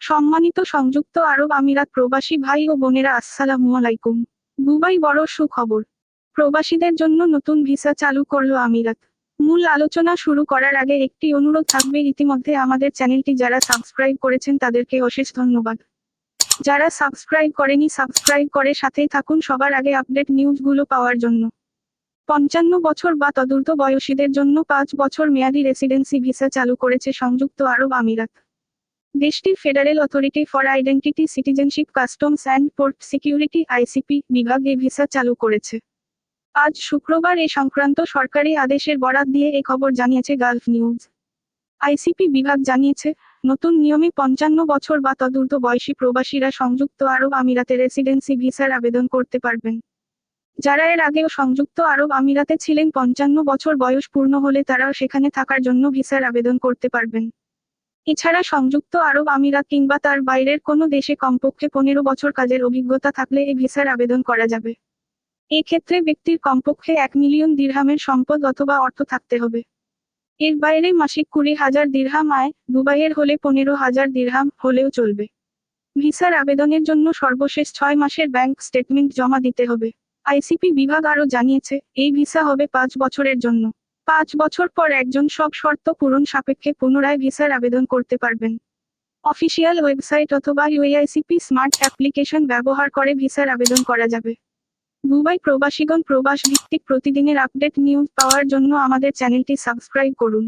সম্মানিত সংযুক্ত আরব আমিরাত প্রবাসী ভাই ও বোনেরা, আসসালামু আলাইকুম। দুবাই বড় সুখবর। প্রবাসীদের জন্য নতুন ভিসা চালু করলো আমিরাত। মূল আলোচনা শুরু করার আগে একটি অনুরোধ থাকবে, ইতিমধ্যে আমাদের চ্যানেলটি যারা সাবস্ক্রাইব করেছেন তাদেরকে অশেষ ধন্যবাদ। যারা সাবস্ক্রাইব করেনি, সাবস্ক্রাইব করে সাথেই থাকুন সবার আগে আপডেট নিউজগুলো পাওয়ার জন্য। 55 বছর বা তদূর্ধ্ব বয়সীদের জন্য 5 বছর মেয়াদী রেসিডেন্সি ভিসা চালু করেছে সংযুক্ত আরব আমিরাত। দেশটির federal authority for identity, citizenship, customs and port security ICP বিভাগ এ ভিসা চালু করেছে। আজ শুক্রবার এ সংক্রান্ত সরকারি আদেশের বরাত দিয়ে এ খবর জানিয়েছে গালফ নিউজ। আইসিপি বিভাগ জানিয়েছে, নতুন নিয়মে 55 বছর বা তদূর্ধ্ব বয়সী প্রবাসীরা সংযুক্ত আরব আমিরাতে রেসিডেন্সি ভিসার আবেদন করতে পারবেন। যারা এর আগেও সংযুক্ত আরব আমিরাতে ছিলেন, 55 বছর বয়স পূর্ণ হলে তারাও সেখানে থাকার জন্য ভিসার আবেদন করতে পারবেন। এছাড়া সংযুক্ত আরব আমিরাত কিংবা তার বাইরের কোনো দেশে কমপক্ষে 15 বছর কাজের অভিজ্ঞতা থাকলে এই ভিসার আবেদন করা যাবে। এক্ষেত্রে ব্যক্তির কমপক্ষে 1 মিলিয়ন দিরহামের সম্পদ অথবা অর্থ থাকতে হবে। এর বাইরে মাসিক 20,000 দিরহাম আয়, দুবাইয়ের হলে 15,000 দিরহাম হলেও চলবে। ভিসার আবেদনের জন্য সর্বশেষ 6 মাসের ব্যাংক স্টেটমেন্ট জমা দিতে হবে। আইসিপি বিভাগ আরও জানিয়েছে, এই ভিসা হবে 5 বছরের জন্য। 5 বছর পর একজন সব শর্ত পূরণ সাপেক্ষে পুনরায় ভিসার আবেদন করতে পারবেন। অফিসিয়াল ওয়েবসাইট অথবা ইউএআইসিপি স্মার্ট অ্যাপ্লিকেশন ব্যবহার করে ভিসার আবেদন করা যাবে। দুবাই প্রবাসীগণ প্রবাস ভিত্তিক প্রতিদিনের আপডেট নিউজ পাওয়ার জন্য আমাদের চ্যানেলটি সাবস্ক্রাইব করুন।